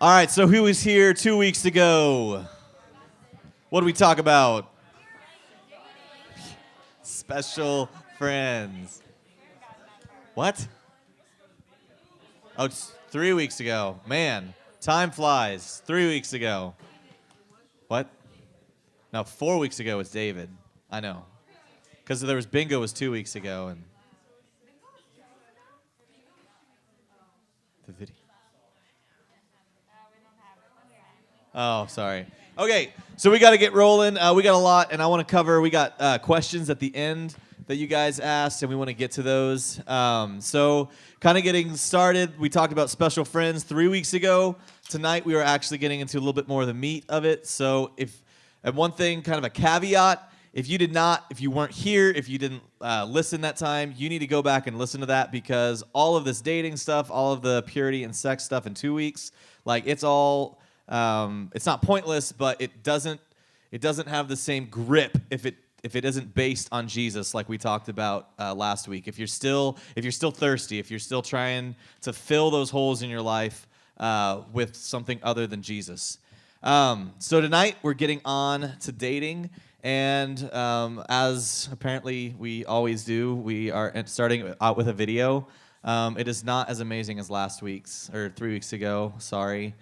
All right, so who was here 2 weeks ago? What did we talk about? Special friends. What? Oh, it's 3 weeks ago. Man, time flies. 3 weeks ago. What? No, 4 weeks ago was David. I know. Because there was bingo was 2 weeks ago. And the video. Oh, sorry. Okay, so we got to get rolling. We got a lot, and I want to cover. We got questions at the end that you guys asked, and we want to get to those. So kind of getting started, we talked about special friends 3 weeks ago. Tonight, we are actually getting into a little bit more of the meat of it. So and one thing, kind of a caveat, if you weren't here, if you didn't listen that time, you need to go back and listen to that because all of this dating stuff, all of the purity and sex stuff in 2 weeks, like it's all... it's not pointless, but it doesn't have the same grip if it isn't based on Jesus, like we talked about last week. If you're still thirsty, if you're still trying to fill those holes in your life with something other than Jesus. So tonight we're getting on to dating, and as apparently we always do, we are starting out with a video. It is not as amazing as last week's or 3 weeks ago. Sorry.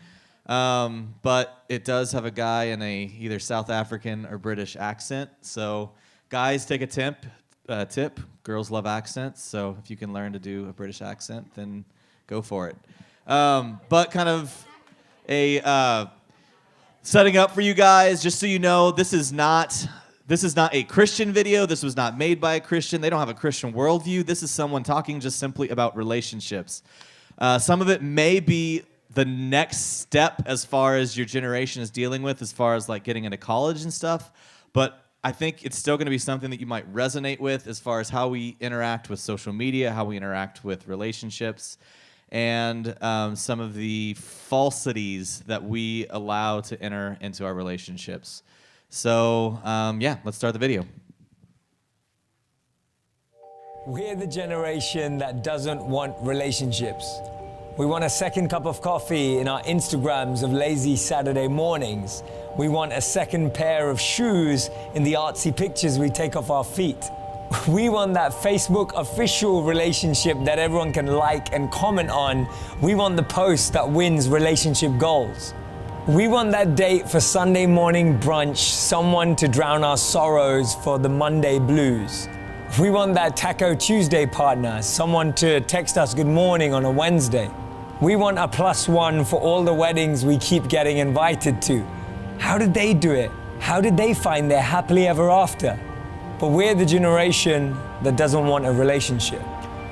But it does have a guy in a either South African or British accent. So guys, take a tip. Girls love accents. So if you can learn to do a British accent, then go for it. But kind of a setting up for you guys, just so you know, this is not a Christian video. This was not made by a Christian. They don't have a Christian worldview. This is someone talking just simply about relationships. Some of it may be the next step as far as your generation is dealing with, as far as like getting into college and stuff. But I think it's still going to be something that you might resonate with as far as how we interact with social media, how we interact with relationships, and some of the falsities that we allow to enter into our relationships. So, let's start the video. We're the generation that doesn't want relationships. We want a second cup of coffee in our Instagrams of lazy Saturday mornings. We want a second pair of shoes in the artsy pictures we take off our feet. We want that Facebook official relationship that everyone can like and comment on. We want the post that wins relationship goals. We want that date for Sunday morning brunch, someone to drown our sorrows for the Monday blues. We want that Taco Tuesday partner, someone to text us good morning on a Wednesday. We want a +1 for all the weddings we keep getting invited to. How did they do it? How did they find their happily ever after? But we're the generation that doesn't want a relationship.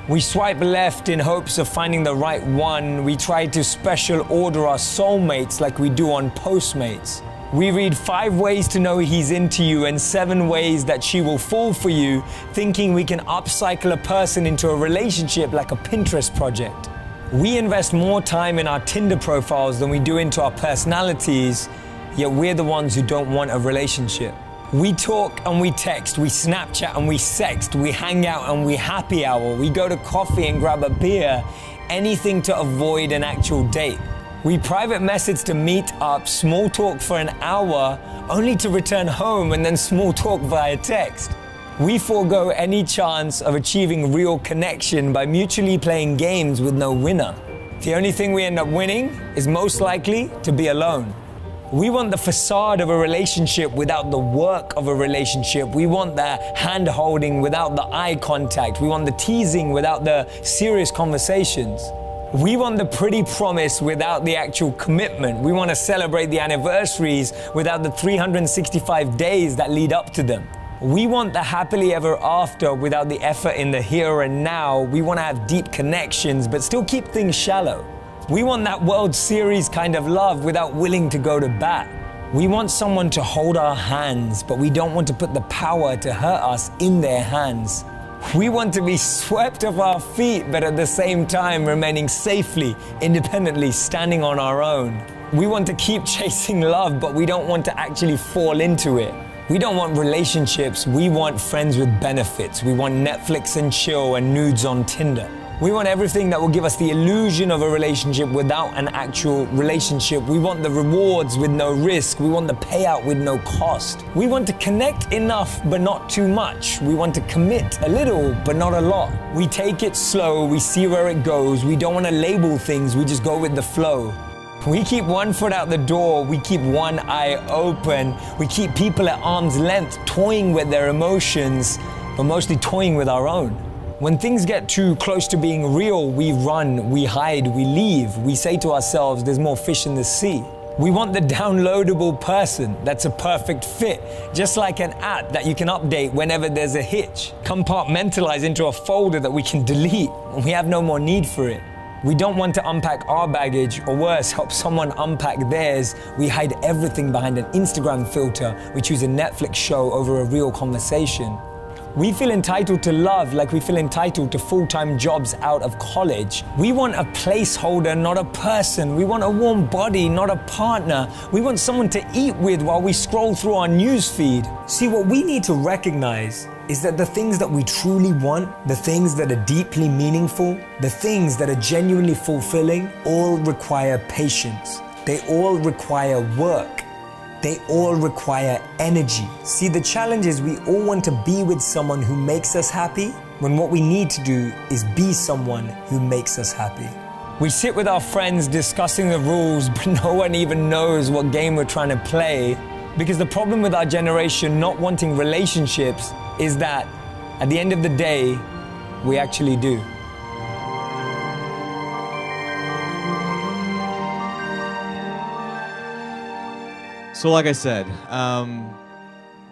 We swipe left in hopes of finding the right one. We try to special order our soulmates like we do on Postmates. We read 5 ways to know he's into you and 7 ways that she will fall for you, thinking we can upcycle a person into a relationship like a Pinterest project. We invest more time in our Tinder profiles than we do into our personalities, yet we're the ones who don't want a relationship. We talk and we text, we Snapchat and we sext, we hang out and we happy hour, we go to coffee and grab a beer, anything to avoid an actual date. We private message to meet up, small talk for an hour, only to return home and then small talk via text. We forego any chance of achieving real connection by mutually playing games with no winner. The only thing we end up winning is most likely to be alone. We want the facade of a relationship without the work of a relationship. We want the hand-holding without the eye contact. We want the teasing without the serious conversations. We want the pretty promise without the actual commitment. We want to celebrate the anniversaries without the 365 days that lead up to them. We want the happily ever after without the effort in the here and now. We want to have deep connections, but still keep things shallow. We want that World Series kind of love without willing to go to bat. We want someone to hold our hands, but we don't want to put the power to hurt us in their hands. We want to be swept off our feet, but at the same time remaining safely, independently, standing on our own. We want to keep chasing love, but we don't want to actually fall into it. We don't want relationships, we want friends with benefits. We want Netflix and chill and nudes on Tinder. We want everything that will give us the illusion of a relationship without an actual relationship. We want the rewards with no risk. We want the payout with no cost. We want to connect enough, but not too much. We want to commit a little, but not a lot. We take it slow. We see where it goes. We don't want to label things. We just go with the flow. We keep one foot out the door. We keep one eye open. We keep people at arm's length, toying with their emotions, but mostly toying with our own. When things get too close to being real, we run, we hide, we leave. We say to ourselves, there's more fish in the sea. We want the downloadable person that's a perfect fit, just like an app that you can update whenever there's a hitch. Compartmentalize into a folder that we can delete when we have no more need for it. We don't want to unpack our baggage, or worse, help someone unpack theirs. We hide everything behind an Instagram filter. We choose a Netflix show over a real conversation. We feel entitled to love like we feel entitled to full-time jobs out of college. We want a placeholder, not a person. We want a warm body, not a partner. We want someone to eat with while we scroll through our news feed. See, what we need to recognize is that the things that we truly want, the things that are deeply meaningful, the things that are genuinely fulfilling, all require patience. They all require work. They all require energy. See, the challenge is we all want to be with someone who makes us happy, when what we need to do is be someone who makes us happy. We sit with our friends discussing the rules, but no one even knows what game we're trying to play. Because the problem with our generation not wanting relationships is that at the end of the day, we actually do. So like I said,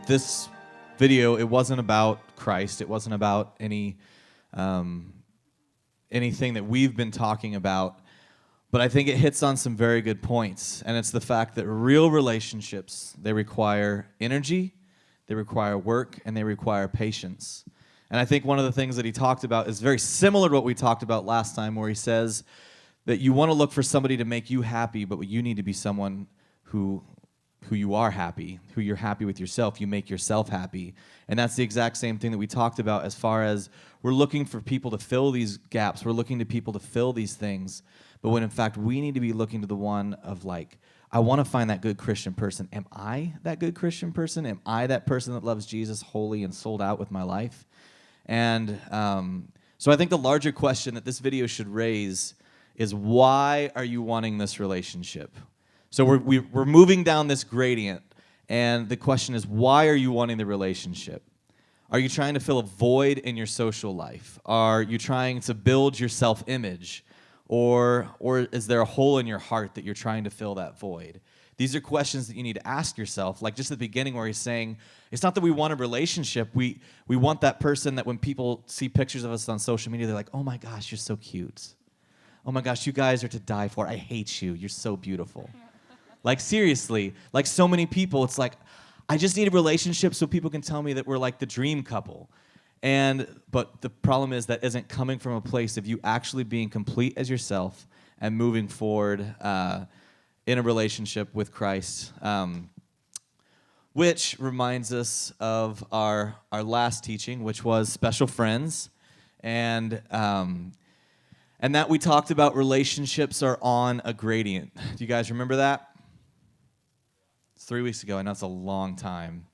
this video, it wasn't about Christ. It wasn't about anything that we've been talking about. But I think it hits on some very good points. And it's the fact that real relationships, they require energy, they require work, and they require patience. And I think one of the things that he talked about is very similar to what we talked about last time, where he says that you want to look for somebody to make you happy, but you need to be someone who you are happy, who you're happy with yourself. You make yourself happy. And that's the exact same thing that we talked about as far as we're looking for people to fill these gaps. We're looking to people to fill these things. But when in fact we need to be looking to the one of like, I want to find that good Christian person. Am I that good Christian person? Am I that person that loves Jesus wholly and sold out with my life? And so I think the larger question that this video should raise is, why are you wanting this relationship? So we're moving down this gradient, and the question is, why are you wanting the relationship? Are you trying to fill a void in your social life? Are you trying to build your self-image? Or is there a hole in your heart that you're trying to fill that void? These are questions that you need to ask yourself, like just at the beginning where he's saying, it's not that we want a relationship. We want that person that when people see pictures of us on social media, they're like, oh my gosh, you're so cute. Oh my gosh, you guys are to die for. I hate you. You're so beautiful. Like seriously, like so many people, it's like, I just need a relationship so people can tell me that we're like the dream couple. But the problem is that isn't coming from a place of you actually being complete as yourself and moving forward in a relationship with Christ. Which reminds us of our last teaching, which was special friends. And that we talked about relationships are on a gradient. Do you guys remember that? 3 weeks ago. I know it's a long time.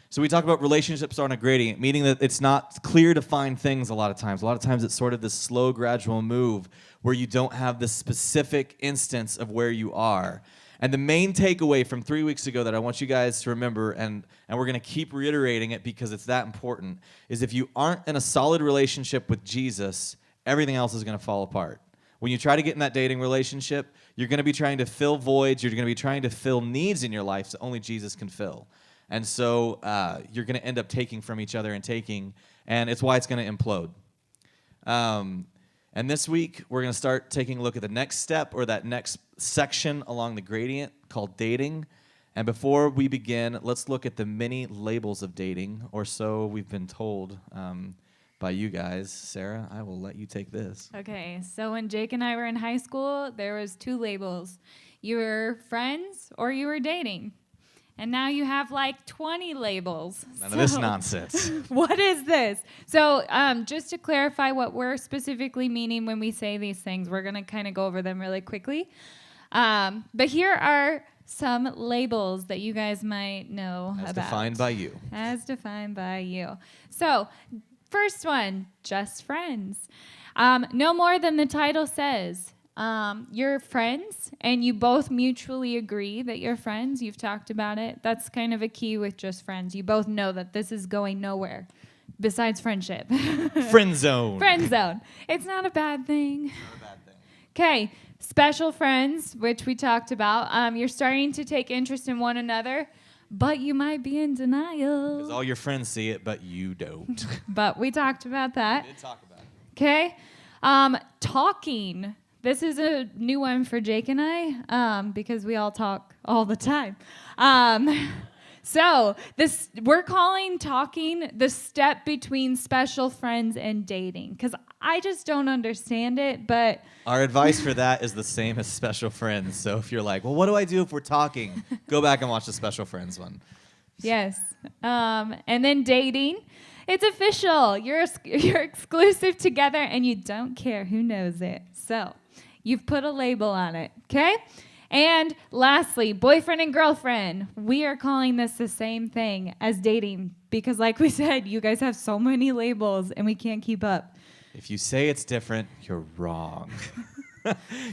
So we talk about relationships are on a gradient, meaning that it's not clear to find things a lot of times. A lot of times it's sort of this slow, gradual move where you don't have the specific instance of where you are. And the main takeaway from 3 weeks ago that I want you guys to remember, and we're going to keep reiterating it because it's that important, is if you aren't in a solid relationship with Jesus, everything else is going to fall apart. When you try to get in that dating relationship, you're going to be trying to fill voids. You're going to be trying to fill needs in your life that only Jesus can fill. And so you're going to end up taking from each other and taking, and it's why it's going to implode. And this week, we're going to start taking a look at the next step or that next section along the gradient called dating. And before we begin, let's look at the many labels of dating, or so we've been told by you guys. Sarah, I will let you take this. Okay, so when Jake and I were in high school, there was 2 labels. You were friends or you were dating. And now you have like 20 labels. None of this nonsense. What is this? So just to clarify what we're specifically meaning when we say these things, we're going to kind of go over them really quickly. But here are some labels that you guys might know As about. defined by you. As defined by you. So first one, just friends. No more than the title says. You're friends and you both mutually agree that you're friends. You've talked about it. That's kind of a key with just friends. You both know that this is going nowhere besides friendship. Friend zone. Friend zone. It's not a bad thing. Not a bad thing. Okay, special friends, which we talked about. You're starting to take interest in one another, but you might be in denial. Because all your friends see it, but you don't. But we talked about that. We did talk about it. Okay. Talking. This is a new one for Jake and I because we all talk all the time. So we're calling talking the step between special friends and dating because I just don't understand it, but Our advice for that is the same as special friends. So if you're like, well, what do I do if we're talking? Go back and watch the special friends one. yes. And then dating. It's official. You're exclusive together and you don't care who knows it. So you've put a label on it, okay? And lastly, boyfriend and girlfriend. We are calling this the same thing as dating because like we said, you guys have so many labels and we can't keep up. If you say it's different, you're wrong.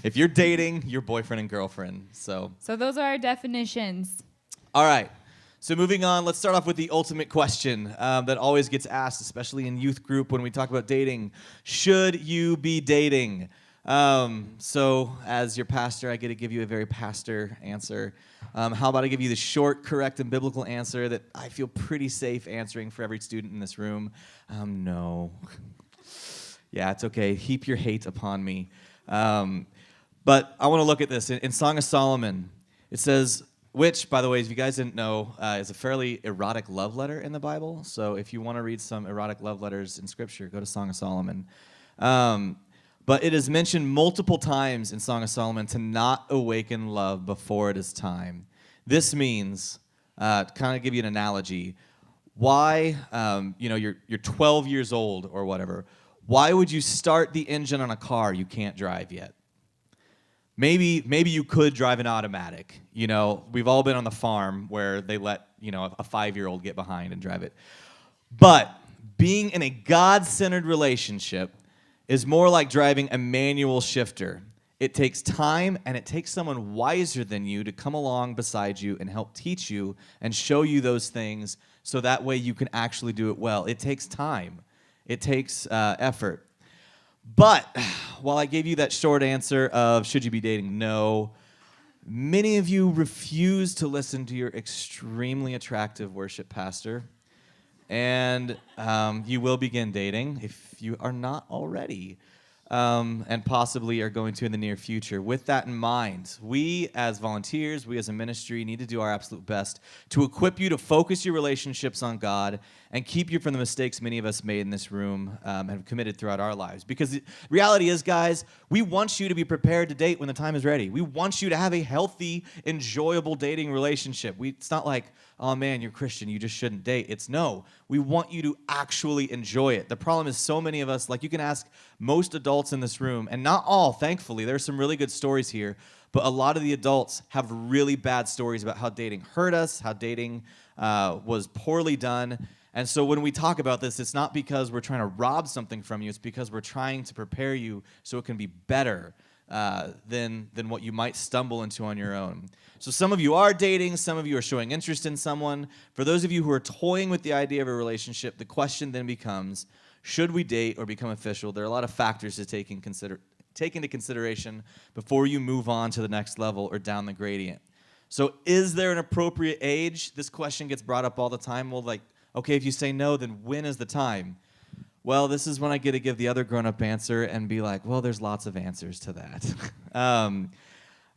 If you're dating, you're boyfriend and girlfriend. So those are our definitions. all right. So moving on, let's start off with the ultimate question that always gets asked, especially in youth group when we talk about dating. Should you be dating? So as your pastor, I get to give you a very pastor answer. How about I give you the short, correct, and biblical answer that I feel pretty safe answering for every student in this room? No. Yeah, it's okay. Heap your hate upon me. But I want to look at this. In Song of Solomon, it says, which, by the way, if you guys didn't know, is a fairly erotic love letter in the Bible. So if you want to read some erotic love letters in Scripture, go to Song of Solomon. But it is mentioned multiple times in Song of Solomon to not awaken love before it is time. This means, to kind of give you an analogy, why, you're 12 years old or whatever. Why would you start the engine on a car you can't drive yet? Maybe you could drive an automatic. You know, we've all been on the farm where they let, a 5-year-old get behind and drive it. But being in a God-centered relationship is more like driving a manual shifter. It takes time and it takes someone wiser than you to come along beside you and help teach you and show you those things so that way you can actually do it well. It takes time. It takes effort. But while I gave you that short answer of should you be dating, no, many of you refuse to listen to your extremely attractive worship pastor. And you will begin dating if you are not already, and possibly are going to in the near future. With that in mind, we as volunteers, we as a ministry need to do our absolute best to equip you to focus your relationships on God and keep you from the mistakes many of us made in this room and have committed throughout our lives. Because the reality is, guys, we want you to be prepared to date when the time is ready. We want you to have a healthy, enjoyable dating relationship. It's not like, oh man, you're Christian, you just shouldn't date. It's no, we want you to actually enjoy it. The problem is so many of us, like you can ask most adults in this room, and not all, thankfully, there's some really good stories here, but a lot of the adults have really bad stories about how dating hurt us, how dating was poorly done. And so when we talk about this, it's not because we're trying to rob something from you, it's because we're trying to prepare you so it can be better than what you might stumble into on your own. So some of you are dating, some of you are showing interest in someone. For those of you who are toying with the idea of a relationship, the question then becomes, should we date or become official? There are a lot of factors to take into consideration before you move on to the next level or down the gradient. So is there an appropriate age? This question gets brought up all the time. Well, okay, if you say no, then when is the time? Well, this is when I get to give the other grown-up answer and be like, well, there's lots of answers to that.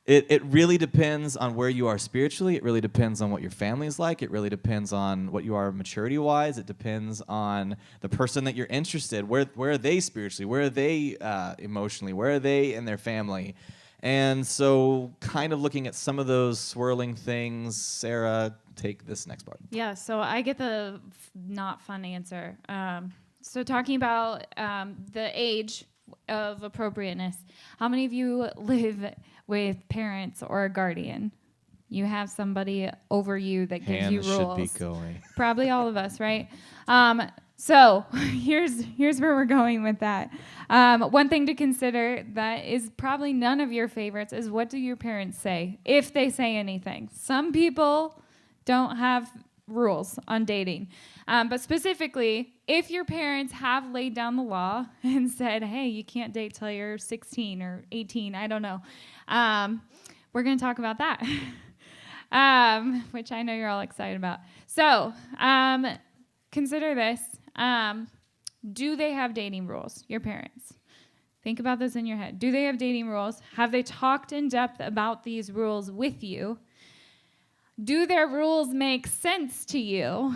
It really depends on where you are spiritually. It really depends on what your family is like. It really depends on what you are maturity-wise. It depends on the person that you're interested. Where are they spiritually? Where are they emotionally? Where are they in their family? And so kind of looking at some of those swirling things, Sarah, take this next part. Yeah, so I get the not fun answer. So talking about the age of appropriateness, how many of you live with parents or a guardian? You have somebody over you that gives you Hands rules. should be going. Probably all of us, right? So here's where we're going with that. One thing to consider that is probably none of your favorites is, what do your parents say, if they say anything? Some people don't have rules on dating. But specifically, if your parents have laid down the law and said, hey, you can't date till you're 16 or 18, I don't know, we're going to talk about that, which I know you're all excited about. So consider this. Do they have dating rules, your parents? Think about this in your head. Do they have dating rules? Have they talked in depth about these rules with you? Do their rules make sense to you?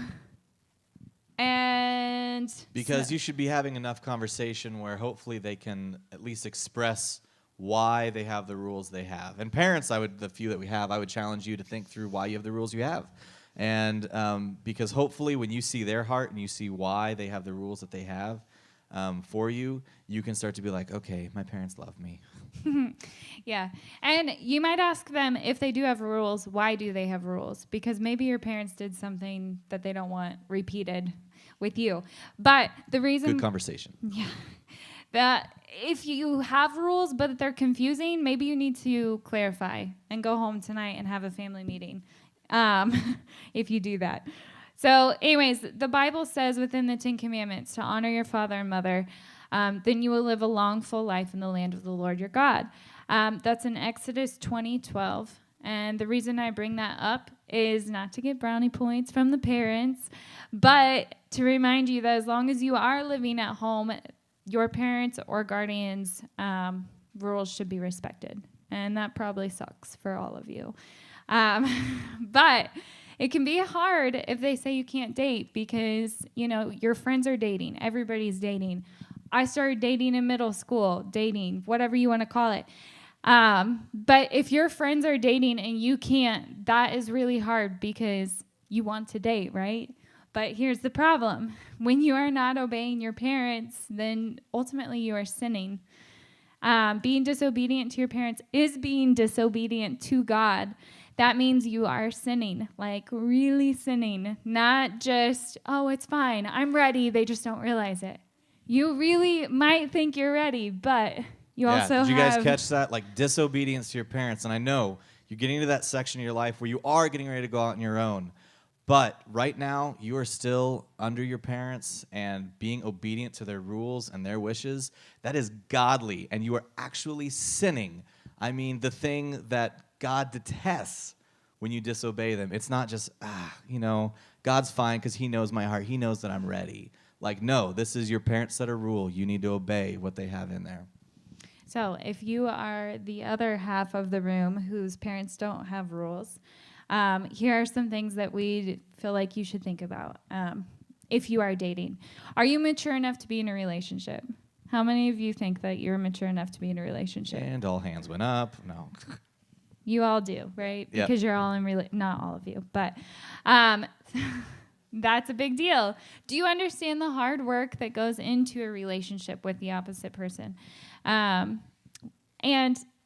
And Because you should be having enough conversation where hopefully they can at least express why they have the rules they have. And parents, the few that we have, I would challenge you to think through why you have the rules you have. And because hopefully when you see their heart and you see why they have the rules that they have for you, you can start to be like, okay, my parents love me. Yeah. And you might ask them, if they do have rules, why do they have rules? Because maybe your parents did something that they don't want repeated with you. But the reason... Good conversation. Yeah. That if you have rules but they're confusing, maybe you need to clarify and go home tonight and have a family meeting. If you do that. So anyways, the Bible says within the 10 Commandments to honor your father and mother, then you will live a long, full life in the land of the Lord your God. That's in Exodus 20:12. And the reason I bring that up is not to get brownie points from the parents, but to remind you that as long as you are living at home, your parents or guardians' rules should be respected. And that probably sucks for all of you. But it can be hard if they say you can't date because, your friends are dating. Everybody's dating. I started dating in middle school, dating, whatever you want to call it. But if your friends are dating and you can't, that is really hard because you want to date, right? But here's the problem. When you are not obeying your parents, then ultimately you are sinning. Being disobedient to your parents is being disobedient to God. That means you are sinning, like really sinning, not just, oh, it's fine, I'm ready, they just don't realize it. You really might think you're ready, but you also have... Did you guys catch that? Like disobedience to your parents. And I know you're getting to that section of your life where you are getting ready to go out on your own. But right now, you are still under your parents and being obedient to their rules and their wishes. That is godly, and you are actually sinning. I mean, the thing that God detests when you disobey them. It's not just, God's fine because he knows my heart. He knows that I'm ready. Like, no, this is your parents set a rule. You need to obey what they have in there. So if you are the other half of the room whose parents don't have rules, here are some things that we feel like you should think about if you are dating. Are you mature enough to be in a relationship? How many of you think that you're mature enough to be in a relationship? And all hands went up. No. You all do, right? Yep. Because you're all in not all of you, but that's a big deal. Do you understand the hard work that goes into a relationship with the opposite person? And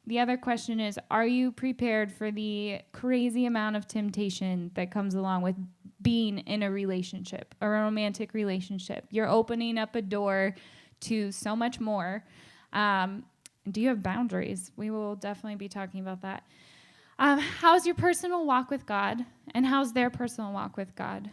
the other question is, are you prepared for the crazy amount of temptation that comes along with being in a relationship, a romantic relationship? You're opening up a door to so much more. Do you have boundaries? We will definitely be talking about that. How's your personal walk with God, and how's their personal walk with God?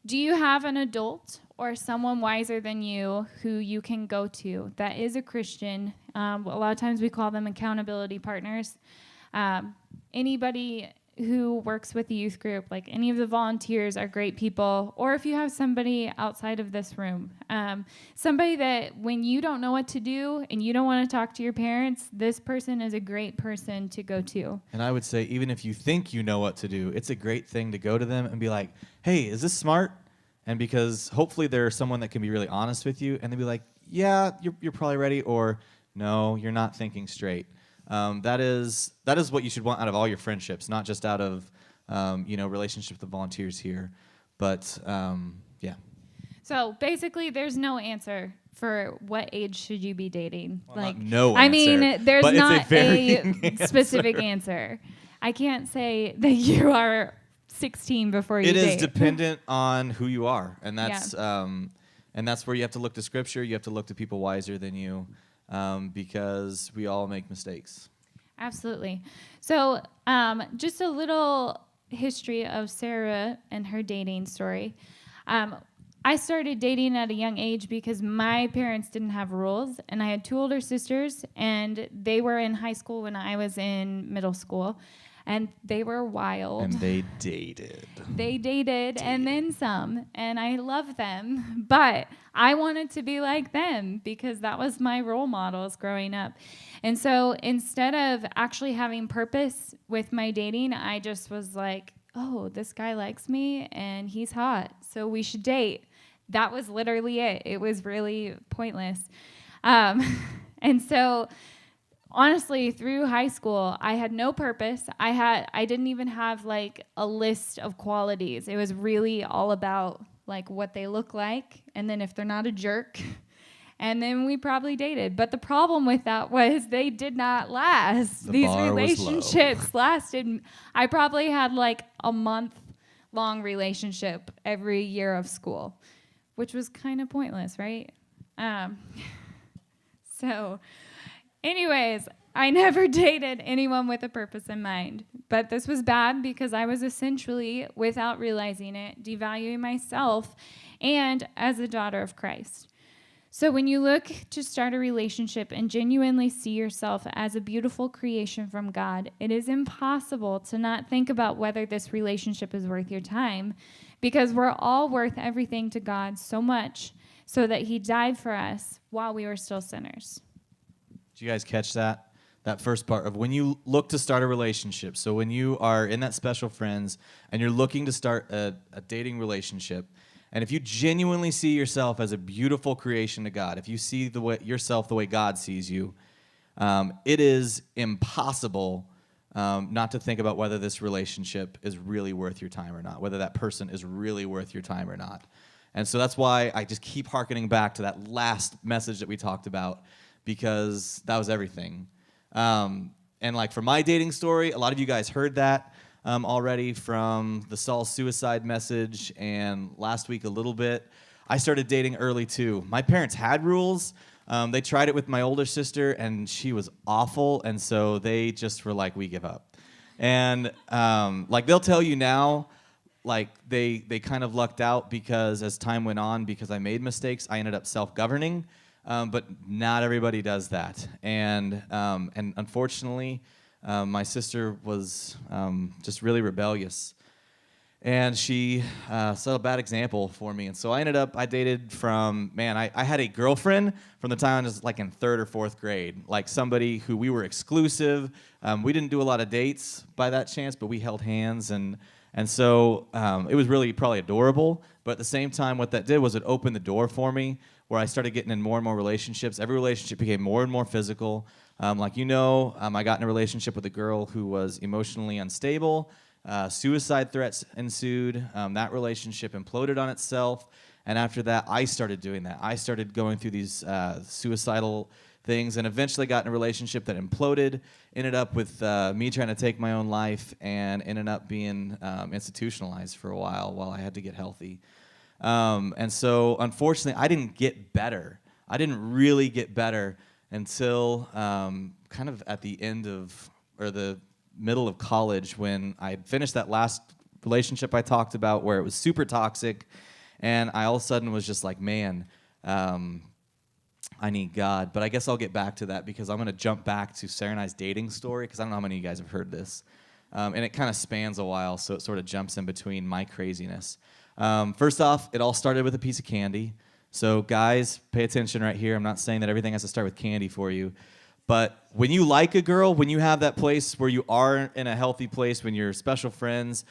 Do you have an adult or someone wiser than you who you can go to that is a Christian? A lot of times we call them accountability partners. Anybody who works with the youth group, like any of the volunteers are great people, or if you have somebody outside of this room, somebody that when you don't know what to do and you don't want to talk to your parents, this person is a great person to go to. And I would say, even if you think you know what to do, it's a great thing to go to them and be like, hey, is this smart? And because hopefully they're someone that can be really honest with you, and they'll be like, yeah, you're probably ready, or No, you're not thinking straight. That is what you should want out of all your friendships, not just out of relationships with volunteers here. But yeah. So basically, there's no answer for what age should you be dating. Well, not no answer, mean, there's but it's not a very a specific answer. I can't say that you are 16 before you It date. is dependent on who you are, and that's where you have to look to Scripture. You have to look to people wiser than you, because we all make mistakes. Absolutely. So just a little history of Sarah and her dating story. I started dating at a young age because my parents didn't have rules, and I had 2 older sisters, and they were in high school when I was in middle school, and they were wild. And they dated. They dated and then some, and I love them, but I wanted to be like them because that was my role models growing up. And so instead of actually having purpose with my dating, I just was like, oh, this guy likes me and he's hot, so we should date. That was literally it. It was really pointless. And so honestly, through high school, I had no purpose. I didn't even have like a list of qualities. It was really all about like what they look like, and then if they're not a jerk, and then we probably dated. But the problem with that was they did not last. The These bar was low. relationships lasted. I probably had like a month-long relationship every year of school, which was kind of pointless, right? So anyways, I never dated anyone with a purpose in mind. But this was bad because I was essentially, without realizing it, devaluing myself and as a daughter of Christ. So when you look to start a relationship and genuinely see yourself as a beautiful creation from God, it is impossible to not think about whether this relationship is worth your time, because we're all worth everything to God so much so that he died for us while we were still sinners. Did you guys catch that? That first part of when you look to start a relationship. So when you are in that special friends and you're looking to start a dating relationship, and if you genuinely see yourself as a beautiful creation to God, if you see yourself the way God sees you, it is impossible not to think about whether this relationship is really worth your time or not, whether that person is really worth your time or not. And so that's why I just keep hearkening back to that last message that we talked about, because that was everything. And like for my dating story, a lot of you guys heard that already from the Saul suicide message, and last week a little bit. I started dating early too. My parents had rules. They tried it with my older sister, and she was awful, and so they just were like, we give up. And like they'll tell you now, like they kind of lucked out because as time went on, because I made mistakes, I ended up self-governing. But not everybody does that, and unfortunately, my sister was just really rebellious, and she set a bad example for me. And so I dated from, I had a girlfriend from the time I was like in 3rd or 4th grade, like somebody who we were exclusive. We didn't do a lot of dates by that chance, but we held hands, and so it was really probably adorable. But at the same time, what that did was it opened the door for me, where I started getting in more and more relationships. Every relationship became more and more physical. I got in a relationship with a girl who was emotionally unstable. Suicide threats ensued. That relationship imploded on itself. And after that, I started doing that. I started going through these suicidal things, and eventually got in a relationship that imploded, ended up with me trying to take my own life, and ended up being institutionalized for a while I had to get healthy. And so, unfortunately, I didn't get better. I didn't really get better until kind of at the end of, or the middle of college, when I had finished that last relationship I talked about where it was super toxic, and I all of a sudden was just like, man, I need God. But I guess I'll get back to that, because I'm going to jump back to Sarah and I's dating story, because I don't know how many of you guys have heard this. And it kind of spans a while, so it sort of jumps in between my craziness. First off, it all started with a piece of candy. So guys, pay attention right here. I'm not saying that everything has to start with candy for you. But when you like a girl, when you have that place where you are in a healthy place, when you're special friends,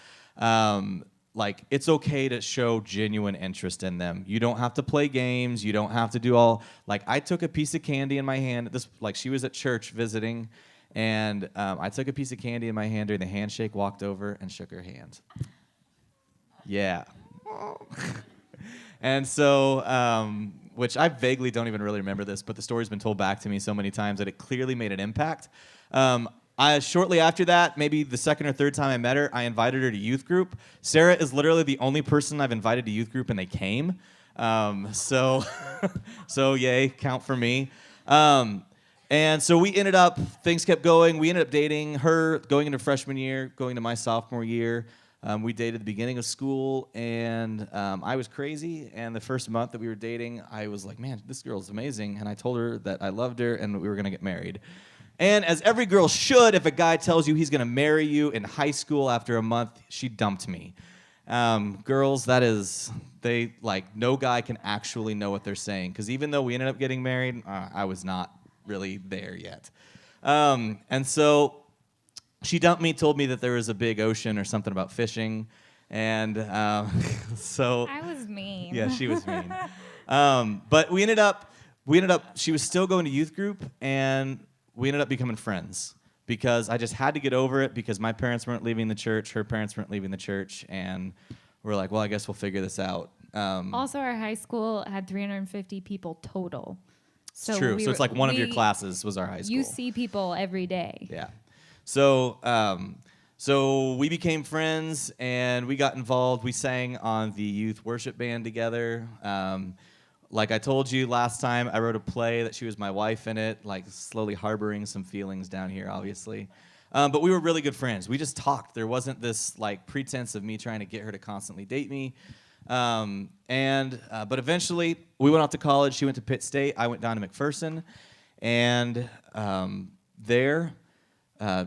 like, it's okay to show genuine interest in them. You don't have to play games. You don't have to do all, like, I took a piece of candy in my hand. She was at church visiting, and I took a piece of candy in my hand during the handshake, walked over, and shook her hand. Yeah. And so, which I vaguely don't even really remember this, but the story's been told back to me so many times that it clearly made an impact. Shortly after that, maybe the second or third time I met her, I invited her to youth group. Sarah is literally the only person I've invited to youth group, and they came. So yay, count for me. And so we ended up, things kept going. We ended up dating her, going into freshman year, going to my sophomore year. We dated at the beginning of school, and I was crazy. And the first month that we were dating, I was like, man, this girl's amazing. And I told her that I loved her and we were going to get married. And as every girl should, if a guy tells you he's going to marry you in high school after a month, she dumped me. Girls, no guy can actually know what they're saying. Because even though we ended up getting married, I was not really there yet. And so she dumped me, told me that there was a big ocean or something about fishing. And so... I was mean. Yeah, she was mean. But we ended up, she was still going to youth group, and we ended up becoming friends because I just had to get over it because my parents weren't leaving the church, her parents weren't leaving the church, and we're like, well, I guess we'll figure this out. Also, our high school had 350 people total. So it's true. So it's like one of your classes was our high school. You see people every day. Yeah. So we became friends, and we got involved. We sang on the youth worship band together. Like I told you last time, I wrote a play that she was my wife in it, like slowly harboring some feelings down here, obviously. But we were really good friends. We just talked. There wasn't this like pretense of me trying to get her to constantly date me. But eventually, we went off to college. She went to Pitt State. I went down to McPherson. And there,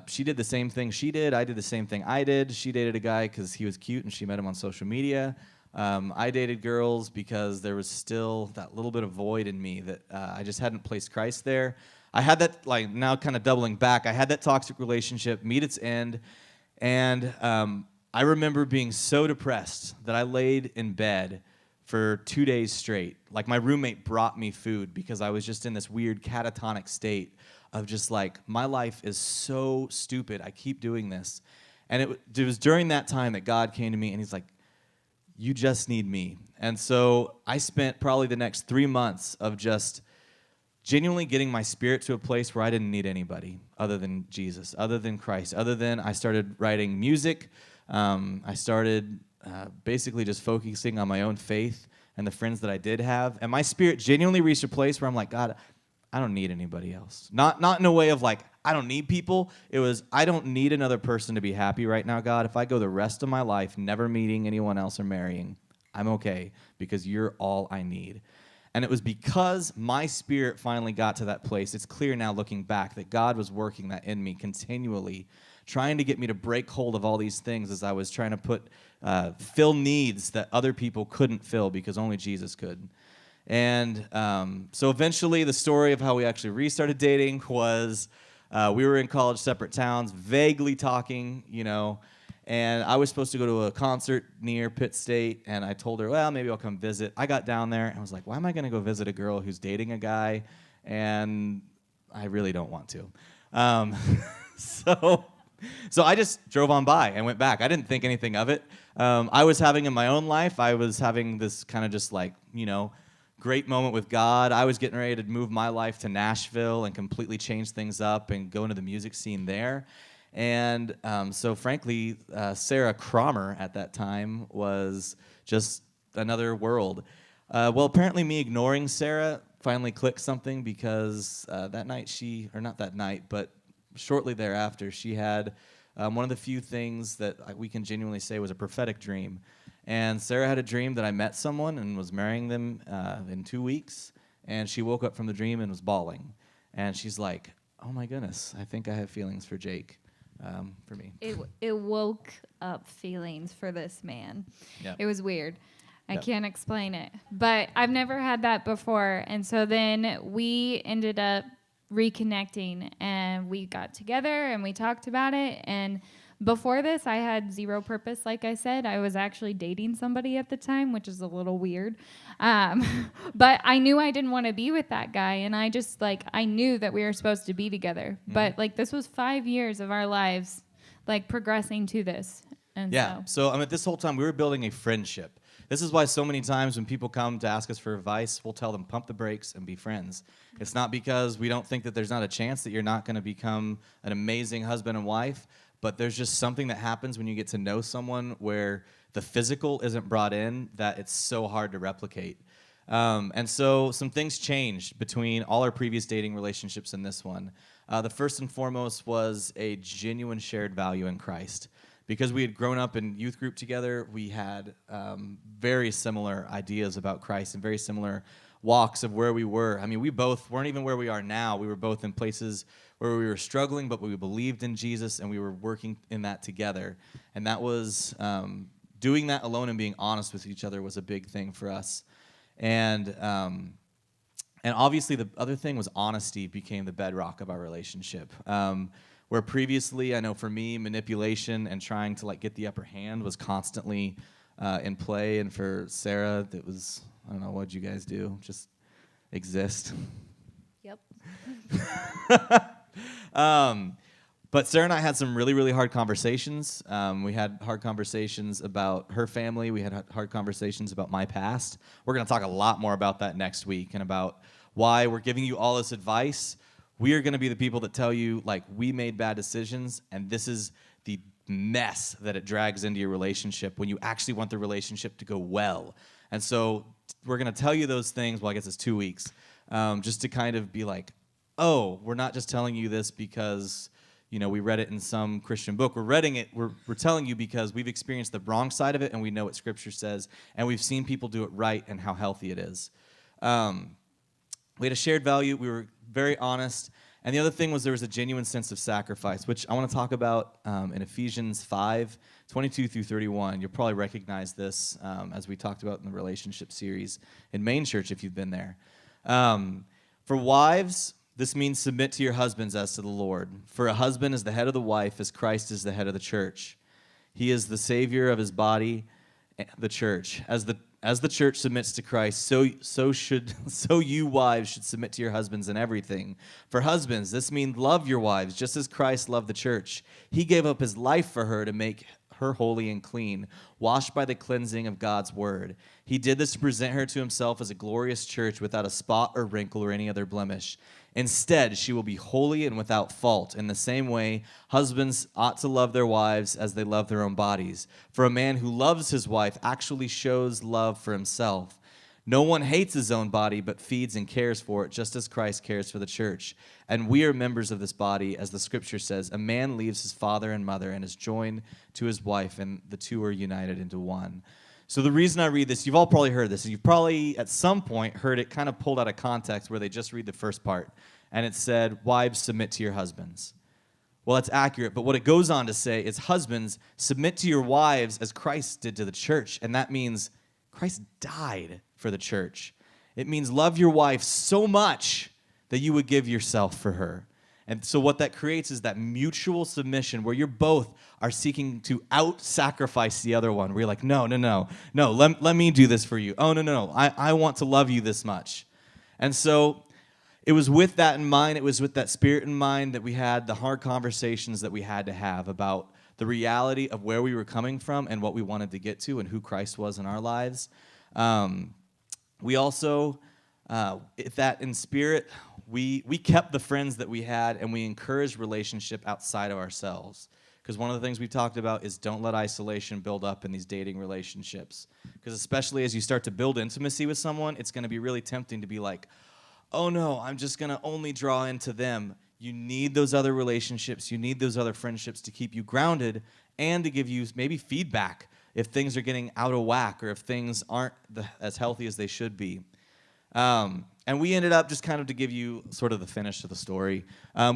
she did the same thing she did. I did the same thing I did. She dated a guy because he was cute, and she met him on social media. I dated girls because there was still that little bit of void in me that I just hadn't placed Christ there. I had that, like, now kind of doubling back, I had that toxic relationship meet its end, and I remember being so depressed that I laid in bed for 2 days straight. Like, my roommate brought me food because I was just in this weird catatonic state of just like, my life is so stupid. I keep doing this. And it was during that time that God came to me, and he's like, you just need me. And so I spent probably the next 3 months of just genuinely getting my spirit to a place where I didn't need anybody other than Jesus, other than Christ, other than I started writing music. I started basically just focusing on my own faith and the friends that I did have. And my spirit genuinely reached a place where I'm like, God, I don't need anybody else. Not in a way of like, I don't need people. It was, I don't need another person to be happy right now, God. If I go the rest of my life never meeting anyone else or marrying, I'm okay because you're all I need. And it was because my spirit finally got to that place. It's clear now looking back that God was working that in me continually, trying to get me to break hold of all these things as I was trying to fill needs that other people couldn't fill because only Jesus could. And so eventually the story of how we actually restarted dating was we were in college, separate towns, vaguely talking, and I was supposed to go to a concert near Pitt State, and I told her, well, maybe I'll come visit. I got down there, and I was like, why am I going to go visit a girl who's dating a guy? And I really don't want to. So I just drove on by and went back. I didn't think anything of it. I was having in my own life, I was having this kind of just like, great moment with God. I was getting ready to move my life to Nashville and completely change things up and go into the music scene there. And so frankly, Sarah Cromer at that time was just another world. Well, apparently me ignoring Sarah finally clicked something because that night not that night, but shortly thereafter, she had one of the few things that we can genuinely say was a prophetic dream. And Sarah had a dream that I met someone and was marrying them in 2 weeks. And she woke up from the dream and was bawling. And she's like, oh my goodness, I think I have feelings for Jake, for me. It woke up feelings for this man. Yep. It was weird. I Yep. can't explain it. But I've never had that before. And so then we ended up reconnecting, and we got together and we talked about it. And Before this, I had zero purpose. Like I said, I was actually dating somebody at the time, which is a little weird. But I knew I didn't want to be with that guy. And I just I knew that we were supposed to be together. But this was 5 years of our lives, progressing to this. And Yeah. So, this whole time we were building a friendship. This is why so many times when people come to ask us for advice, we'll tell them pump the brakes and be friends. It's not because we don't think that there's not a chance that you're not going to become an amazing husband and wife, but there's just something that happens when you get to know someone where the physical isn't brought in that it's so hard to replicate. And so some things changed between all our previous dating relationships and this one. The first and foremost was a genuine shared value in Christ. Because we had grown up in youth group together, we had very similar ideas about Christ and very similar walks of where we were. We both weren't even where we are now. We were both in places where we were struggling, but we believed in Jesus, and we were working in that together. And that was, doing that alone and being honest with each other was a big thing for us. And obviously the other thing was honesty became the bedrock of our relationship. Where previously, I know for me, manipulation and trying to get the upper hand was constantly in play, and for Sarah, it was, I don't know, what'd you guys do? Just exist. Yep. But Sarah and I had some really, really hard conversations. We had hard conversations about her family. We had hard conversations about my past. We're going to talk a lot more about that next week and about why we're giving you all this advice. We are going to be the people that tell you, we made bad decisions, and this is the mess that it drags into your relationship when you actually want the relationship to go well. And so we're going to tell you those things, well, I guess it's 2 weeks, just to kind of be oh, we're not just telling you this because, we read it in some Christian book. We're telling you because we've experienced the wrong side of it, and we know what Scripture says, and we've seen people do it right and how healthy it is. We had a shared value. We were very honest. And the other thing was there was a genuine sense of sacrifice, which I want to talk about in Ephesians 5, 22 through 31. You'll probably recognize this as we talked about in the relationship series in Main Church if you've been there. For wives, this means submit to your husbands as to the Lord. For a husband is the head of the wife as Christ is the head of the church. He is the Savior of his body, the church. As the church submits to Christ, so you wives should submit to your husbands in everything. For husbands, this means love your wives, just as Christ loved the church. He gave up his life for her to make her holy and clean, washed by the cleansing of God's word. He did this to present her to himself as a glorious church without a spot or wrinkle or any other blemish. Instead, she will be holy and without fault. In the same way, husbands ought to love their wives as they love their own bodies. For a man who loves his wife actually shows love for himself. No one hates his own body, but feeds and cares for it, just as Christ cares for the church. And we are members of this body, as the Scripture says, a man leaves his father and mother and is joined to his wife, and the two are united into one. So the reason I read this, you've all probably heard this. You've probably, at some point, heard it kind of pulled out of context where they just read the first part. And it said, wives, submit to your husbands. Well, that's accurate. But what it goes on to say is, husbands, submit to your wives as Christ did to the church. And that means Christ died for the church. It means love your wife so much that you would give yourself for her. And so what that creates is that mutual submission where you're both are seeking to out-sacrifice the other one. Where you're like, no, let me do this for you. Oh, no, I want to love you this much. And so it was with that in mind, it was with that spirit in mind that we had the hard conversations that we had to have about the reality of where we were coming from and what we wanted to get to and who Christ was in our lives. We also, that in spirit, we kept the friends that we had, and we encouraged relationship outside of ourselves. Because one of the things we talked about is don't let isolation build up in these dating relationships. Because especially as you start to build intimacy with someone, it's going to be really tempting to be like, oh no, I'm just going to only draw into them. You need those other relationships. You need those other friendships to keep you grounded and to give you maybe feedback if things are getting out of whack or if things aren't as healthy as they should be. And we ended up, just kind of to give you sort of the finish of the story,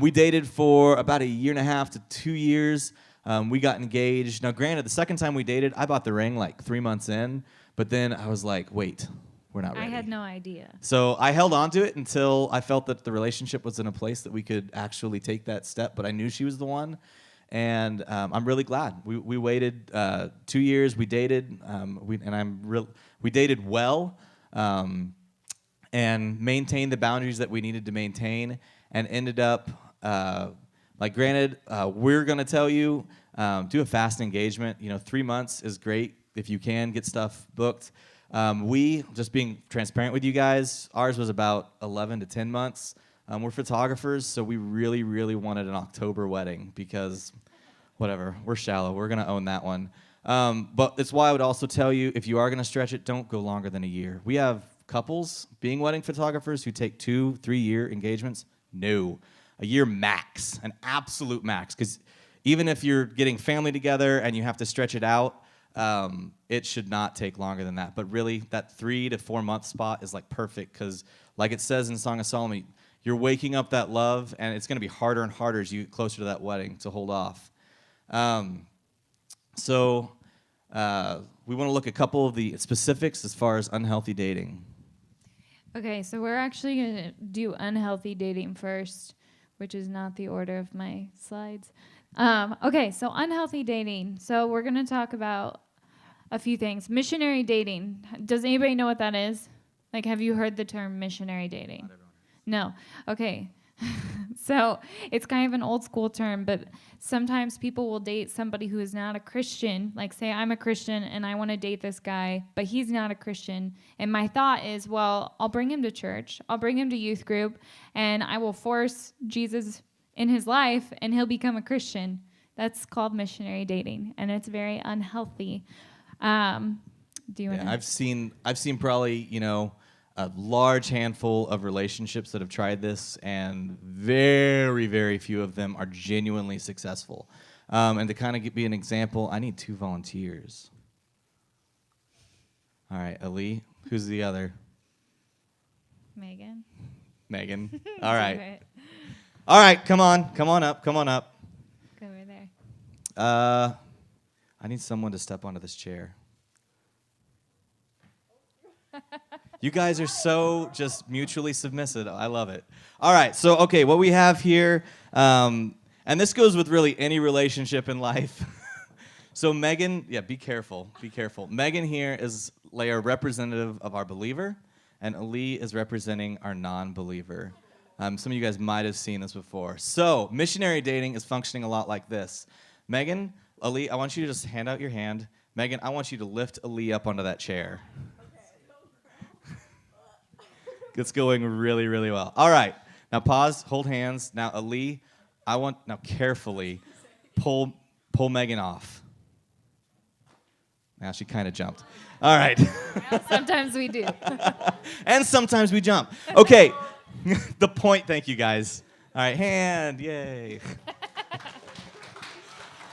we dated for about 1.5 to 2 years. We got engaged. Now, granted, the second time we dated, I bought the ring like 3 months in, but then I was like, wait, we're not ready. I had no idea. So I held on to it until I felt that the relationship was in a place that we could actually take that step, but I knew she was the one. And I'm really glad. We waited 2 years. We dated, we dated well, and maintained the boundaries that we needed to maintain, and ended up granted, we're gonna tell you, do a fast engagement. 3 months is great if you can get stuff booked. We, just being transparent with you guys, ours was about 11 to 10 months. We're photographers, so we really, really wanted an October wedding because, whatever, we're shallow. We're going to own that one. But that's why I would also tell you, if you are going to stretch it, don't go longer than a year. We have couples being wedding photographers who take 2-3 year engagements. No, a year max, an absolute max. Because even if you're getting family together and you have to stretch it out, it should not take longer than that. But really, that 3 to 4 month spot is like perfect because, like it says in Song of Solomon, you're waking up that love, and it's going to be harder and harder as you get closer to that wedding to hold off. So we want to look at a couple of the specifics as far as unhealthy dating. Okay, so we're actually going to do unhealthy dating first, which is not the order of my slides. Okay, so unhealthy dating. So we're going to talk about a few things. Missionary dating. Does anybody know what that is? Like, have you heard the term missionary dating? No. Okay. So it's kind of an old school term, but sometimes people will date somebody who is not a Christian. Like, say I'm a Christian and I want to date this guy, but he's not a Christian. And my thought is, well, I'll bring him to church. I'll bring him to youth group, and I will force Jesus in his life, and he'll become a Christian. That's called missionary dating, and it's very unhealthy. Do you want to? I've seen probably, a large handful of relationships that have tried this, and very, very few of them are genuinely successful. And to kind of be an example, I need 2 volunteers. All right, Ali, who's the other? Megan. All right. All right, come on up. Go over there. I need someone to step onto this chair. You guys are so just mutually submissive. I love it. All right, so, okay, what we have here, and this goes with really any relationship in life. So Megan, be careful. Megan here is a representative of our believer, and Ali is representing our non-believer. Some of you guys might have seen this before. So missionary dating is functioning a lot like this. Megan, Ali, I want you to just hand out your hand. Megan, I want you to lift Ali up onto that chair. It's going really, really well. All right. Now pause, hold hands. Now Ali, now carefully pull Megan off. Now she kind of jumped. All right. Sometimes we do. And sometimes we jump. Okay. The point, thank you guys. All right, hand, yay.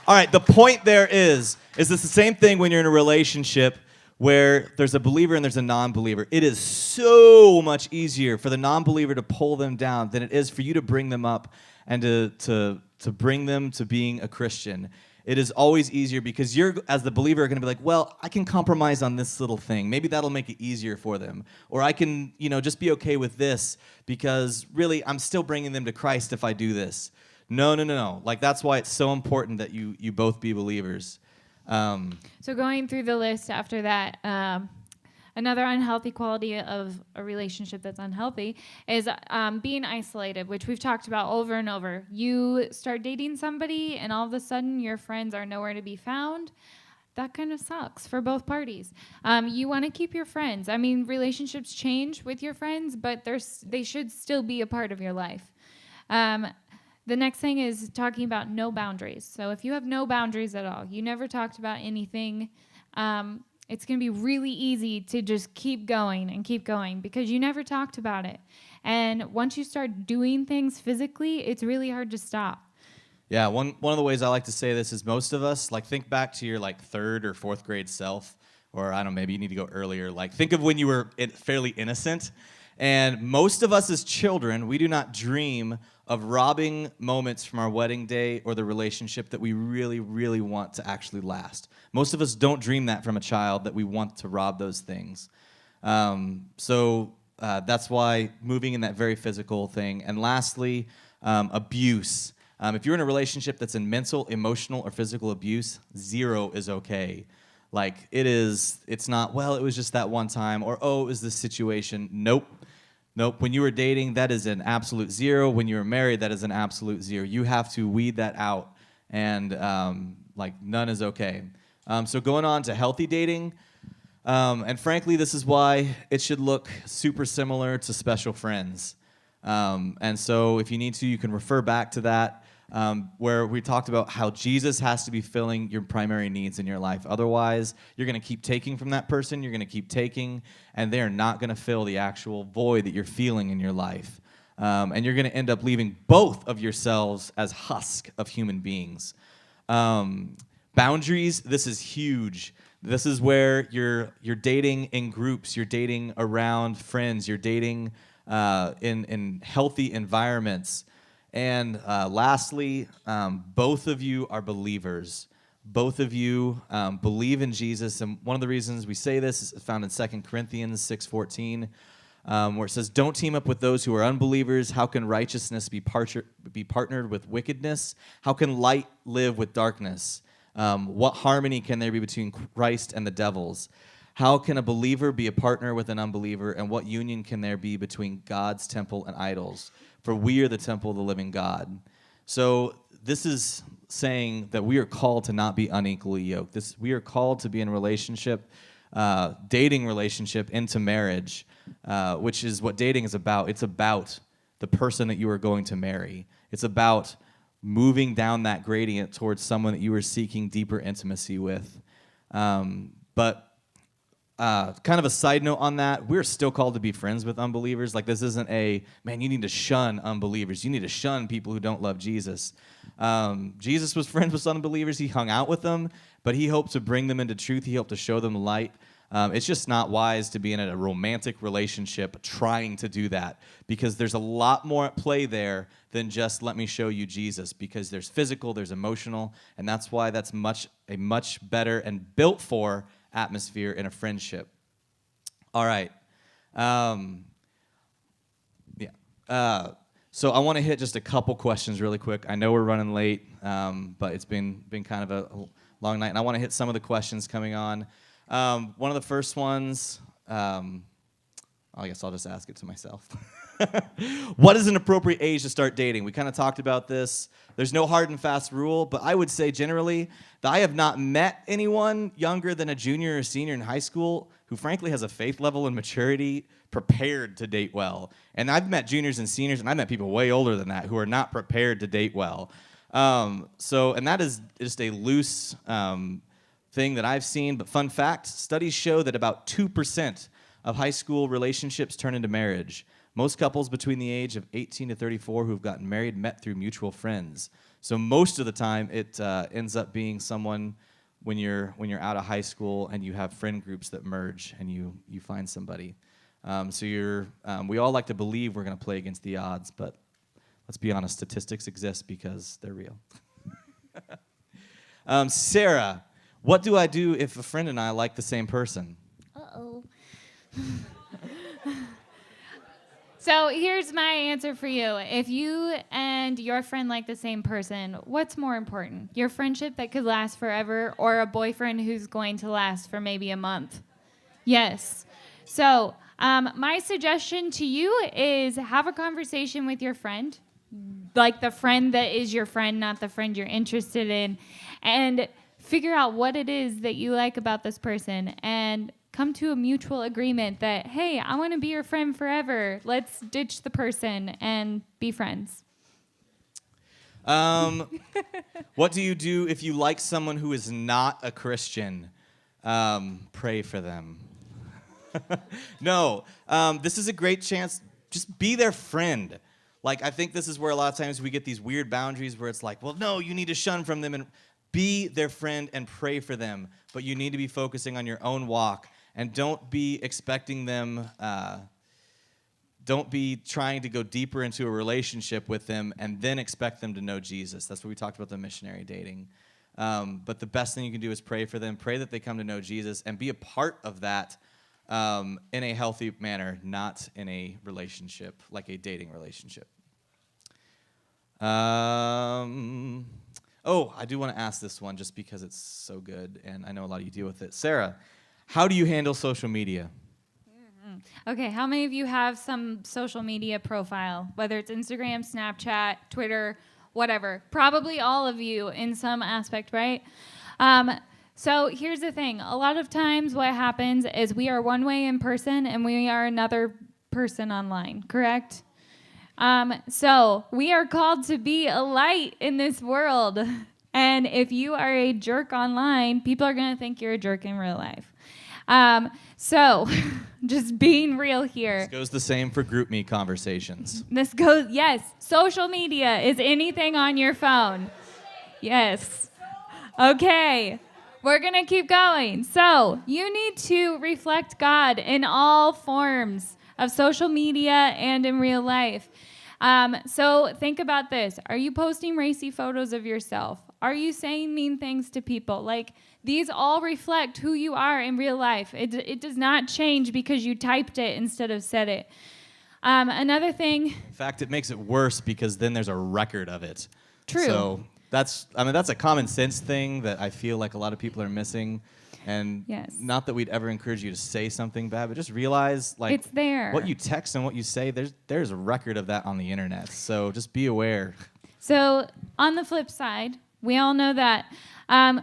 All right, the point there is this the same thing when you're in a relationship where there's a believer and there's a non-believer. It is so much easier for the non-believer to pull them down than it is for you to bring them up and to bring them to being a Christian. It is always easier because you're, as the believer, are going to be like, well, I can compromise on this little thing. Maybe that'll make it easier for them. Or I can, just be okay with this because really I'm still bringing them to Christ if I do this. No. Like, that's why it's so important that you both be believers. So going through the list after that, another unhealthy quality of a relationship that's unhealthy is being isolated, which we've talked about over and over. You start dating somebody and all of a sudden your friends are nowhere to be found. That kind of sucks for both parties. You want to keep your friends. I mean, relationships change with your friends, but they should still be a part of your life. The next thing is talking about no boundaries. So if you have no boundaries at all, you never talked about anything, it's going to be really easy to just keep going because you never talked about it. And once you start doing things physically, it's really hard to stop. Yeah, one of the ways I like to say this is most of us, think back to your 3rd or 4th grade self, or I don't know, maybe you need to go earlier. Think of when you were fairly innocent. And most of us as children, we do not dream of robbing moments from our wedding day or the relationship that we really, really want to actually last. Most of us don't dream that from a child, that we want to rob those things. So that's why moving in that very physical thing. And lastly, abuse. If you're in a relationship that's in mental, emotional, or physical abuse, 0 is okay. Like, it's not, well, it was just that one time, or, oh, it was this situation. Nope. When you were dating, that is an absolute 0. When you were married, that is an absolute 0. You have to weed that out, and none is okay. So going on to healthy dating, and frankly, this is why it should look super similar to Special Friends. And so if you need to, you can refer back to that, where we talked about how Jesus has to be filling your primary needs in your life. Otherwise, you're going to keep taking from that person, you're going to keep taking, and they're not going to fill the actual void that you're feeling in your life. And you're going to end up leaving both of yourselves as husk of human beings. Boundaries, this is huge. This is where you're dating in groups, you're dating around friends, you're dating in healthy environments. And lastly, both of you are believers. Both of you believe in Jesus. And one of the reasons we say this is found in 2 Corinthians 6:14, where it says, "Don't team up with those who are unbelievers. How can righteousness be partnered with wickedness? How can light live with darkness? What harmony can there be between Christ and the devils? How can a believer be a partner with an unbeliever? And what union can there be between God's temple and idols? For we are the temple of the living God." So this is saying that we are called to not be unequally yoked. We are called to be in a relationship, dating relationship into marriage, which is what dating is about. It's about the person that you are going to marry. It's about moving down that gradient towards someone that you are seeking deeper intimacy with. But kind of a side note on that, we're still called to be friends with unbelievers. Like, this isn't man, you need to shun unbelievers. You need to shun people who don't love Jesus. Jesus was friends with unbelievers. He hung out with them, but he hoped to bring them into truth. He hoped to show them the light. It's just not wise to be in a romantic relationship trying to do that, because there's a lot more at play there than just let me show you Jesus, because there's physical, there's emotional, and that's why that's a much better and built for atmosphere in a friendship. All right. So I want to hit just a couple questions really quick. I know we're running late, but it's been kind of a long night, and I want to hit some of the questions coming on. One of the first ones, I guess I'll just ask it to myself. What is an appropriate age to start dating? We kind of talked about this. There's no hard and fast rule, but I would say generally that I have not met anyone younger than a junior or senior in high school who frankly has a faith level and maturity prepared to date well. And I've met juniors and seniors, and I've met people way older than that who are not prepared to date well. And that is just a loose thing that I've seen. But fun fact, studies show that about 2% of high school relationships turn into marriage. Most couples between the age of 18 to 34 who've gotten married met through mutual friends. So most of the time, it ends up being someone when you're out of high school and you have friend groups that merge and you find somebody. We all like to believe we're going to play against the odds, but let's be honest, statistics exist because they're real. Sarah, what do I do if a friend and I like the same person? Uh-oh. So here's my answer for you. If you and your friend like the same person, what's more important? Your friendship that could last forever, or a boyfriend who's going to last for maybe a month? Yes. So my suggestion to you is have a conversation with your friend, like the friend that is your friend, not the friend you're interested in, and figure out what it is that you like about this person, and come to a mutual agreement that, hey, I want to be your friend forever. Let's ditch the person and be friends. What do you do if you like someone who is not a Christian? Pray for them. No, this is a great chance. Just be their friend. Like, I think this is where a lot of times we get these weird boundaries where it's like, well, no, you need to shun from them, and be their friend and pray for them. But you need to be focusing on your own walk. And don't be expecting them, don't be trying to go deeper into a relationship with them and then expect them to know Jesus. That's what we talked about, the missionary dating. But the best thing you can do is pray for them, pray that they come to know Jesus, and be a part of that in a healthy manner, not in a relationship, like a dating relationship. Oh, I do want to ask this one just because it's so good, and I know a lot of you deal with it. Sarah, how do you handle social media? Okay, how many of you have some social media profile, whether it's Instagram, Snapchat, Twitter, whatever? Probably all of you in some aspect, right? So here's the thing. A lot of times what happens is we are one way in person and we are another person online, correct? So we are called to be a light in this world. And if you are a jerk online, people are going to think you're a jerk in real life. So just being real here. This goes the same for GroupMe conversations. Yes, social media is anything on your phone. Yes. Okay, we're going to keep going. So you need to reflect God in all forms of social media and in real life. So think about this. Are you posting racy photos of yourself? Are you saying mean things to people? Like, these all reflect who you are in real life. It does not change because you typed it instead of said it. Another thing. In fact, it makes it worse because then there's a record of it. True. So that's a common sense thing that I feel like a lot of people are missing. And Yes. not that we'd ever encourage you to say something bad, but just realize like It's there. what you text and what you say, there's a record of that on the internet. So just be aware. So on the flip side, we all know that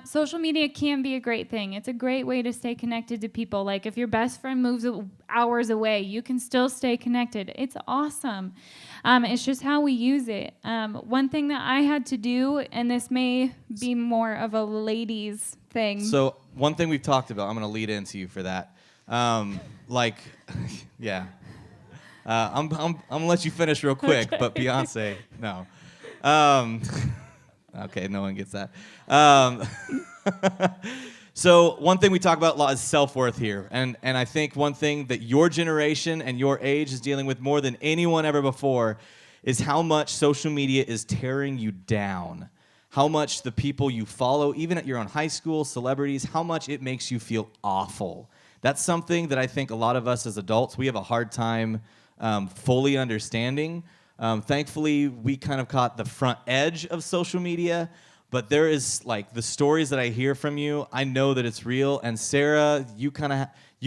social media can be a great thing. It's a great way to stay connected to people. Like if your best friend moves hours away, you can still stay connected. It's awesome. It's just how we use it. One thing that I had to do, and this may be more of a ladies thing. So one thing we've talked about, I'm going to lead into you for that. Yeah. I'm gonna let you finish real quick, Okay. but Beyonce, no. Okay, no one gets that. So one thing we talk about a lot is self-worth here, and I think one thing that your generation and your age is dealing with more than anyone ever before is how much social media is tearing you down. How much the people you follow, even at your own high school, celebrities, how much it makes you feel awful. That's something that I think a lot of us as adults, we have a hard time fully understanding. Thankfully, we kind of caught the front edge of social media, but there is like the stories that I hear from you, I know that it's real. And Sarah, you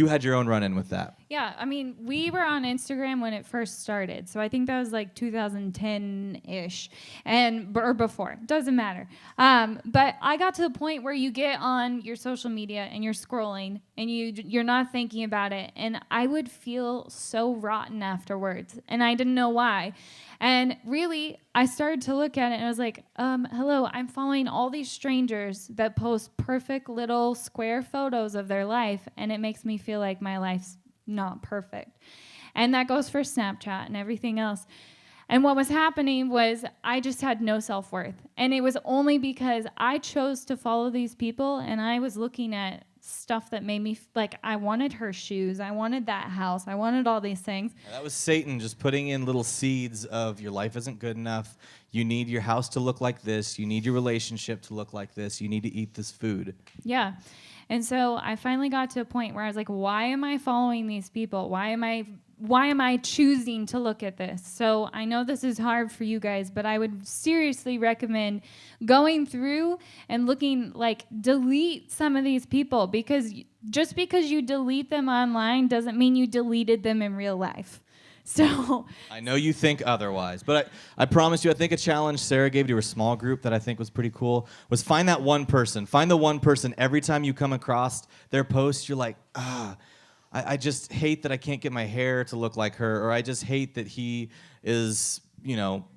had your own run-in with that. Yeah, I mean, we were on Instagram when it first started, so I think that was like 2010-ish, or before. Doesn't matter. But I got to the point where you get on your social media and you're scrolling and you're not thinking about it, and I would feel so rotten afterwards, and I didn't know why. And really, I started to look at it and I was like, hello, I'm following all these strangers that post perfect little square photos of their life, and it makes me feel like my life's not perfect. And that goes for Snapchat and everything else. And what was happening was I just had no self-worth. And it was only because I chose to follow these people and I was looking at stuff that made me like I wanted her shoes, I wanted that house, I wanted all these things. That was Satan just putting in little seeds of your life isn't good enough. You need your house to look like this. You need your relationship to look like this. You need to eat this food. Yeah. And so I finally got to a point where I was like, why am I following these people? Why am I choosing to look at this? So I know this is hard for you guys, but I would seriously recommend going through and looking, like, delete some of these people, because just because you delete them online doesn't mean you deleted them in real life. So I know you think otherwise, but I promise you, I think a challenge Sarah gave to her small group that I think was pretty cool was find that one person. Find the one person every time you come across their post, you're like, I just hate that I can't get my hair to look like her, or I just hate that he is,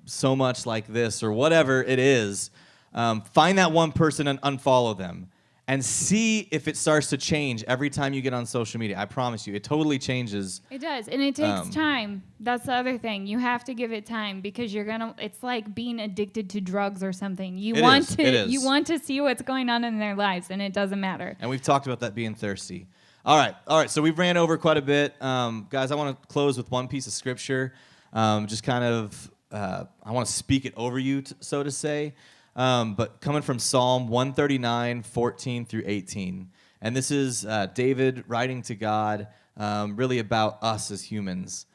so much like this, or whatever it is. Find that one person and unfollow them. And see if it starts to change every time you get on social media. I promise you, it totally changes. it does, and it takes time. That's the other thing. You have to give it time, because it's like being addicted to drugs or something. You want to see what's going on in their lives, and it doesn't matter. And we've talked about that being thirsty. All right. So we've ran over quite a bit. Guys, I want to close with one piece of scripture. Just kind of, I want to speak it over you, so to say. But coming from Psalm 139, 14 through 18. And this is David writing to God, really about us as humans.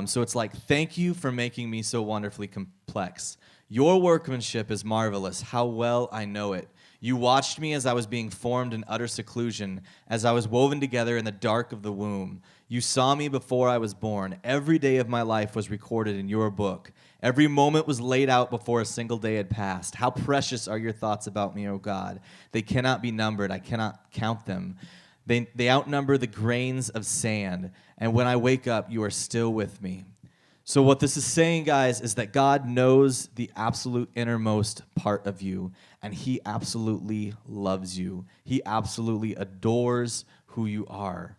So it's like, thank you for making me so wonderfully complex. Your workmanship is marvelous. How well I know it. You watched me as I was being formed in utter seclusion, as I was woven together in the dark of the womb. You saw me before I was born. Every day of my life was recorded in your book. Every moment was laid out before a single day had passed. How precious are your thoughts about me, O God. They cannot be numbered. I cannot count them. They outnumber the grains of sand. And when I wake up, you are still with me. So what this is saying, guys, is that God knows the absolute innermost part of you, and he absolutely loves you. He absolutely adores who you are.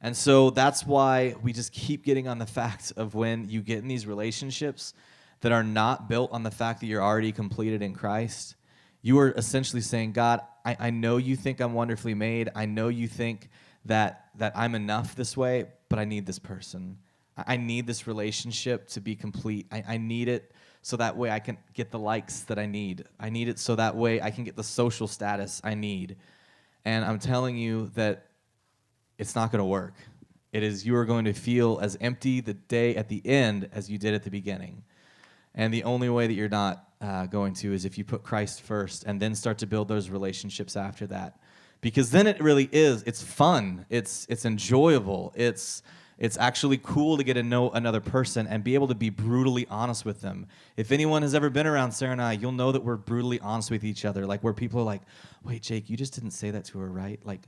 And so that's why we just keep getting on the fact of when you get in these relationships that are not built on the fact that you're already completed in Christ, you are essentially saying, God, I know you think I'm wonderfully made. I know you think that I'm enough this way, but I need this person. I need this relationship to be complete. I need it so that way I can get the likes that I need. I need it so that way I can get the social status I need. And I'm telling you that it's not going to work. It is, you are going to feel as empty the day at the end as you did at the beginning. And the only way that you're not going to is if you put Christ first and then start to build those relationships after that. Because then it really is, it's fun, it's enjoyable, it's actually cool to get to know another person and be able to be brutally honest with them. If anyone has ever been around Sarah and I, you'll know that we're brutally honest with each other. Like where people are like, wait, Jake, you just didn't say that to her, right? Like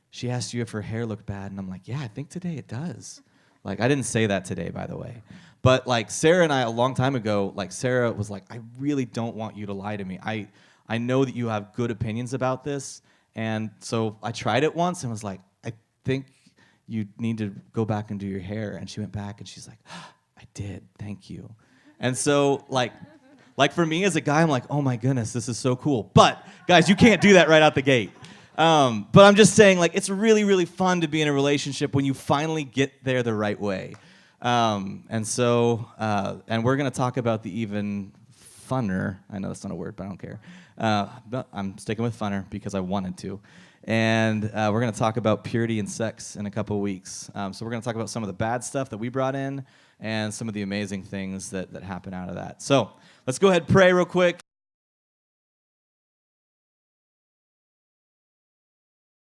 she asked you if her hair looked bad. And I'm like, yeah, I think today it does. Like I didn't say that today, by the way. But like Sarah and I, a long time ago, like Sarah was like, I really don't want you to lie to me. I know that you have good opinions about this. And so I tried it once and was like, I think you need to go back and do your hair. And she went back and she's like, oh, I did, thank you. And so like for me as a guy, I'm like, oh my goodness, this is so cool. But guys, you can't do that right out the gate. But I'm just saying, like, it's really, really fun to be in a relationship when you finally get there the right way. And we're going to talk about the even funner. I know that's not a word, but I don't care. But I'm sticking with funner because I wanted to. And we're going to talk about purity and sex in a couple of weeks. So we're going to talk about some of the bad stuff that we brought in and some of the amazing things that happen out of that. So let's go ahead and pray real quick.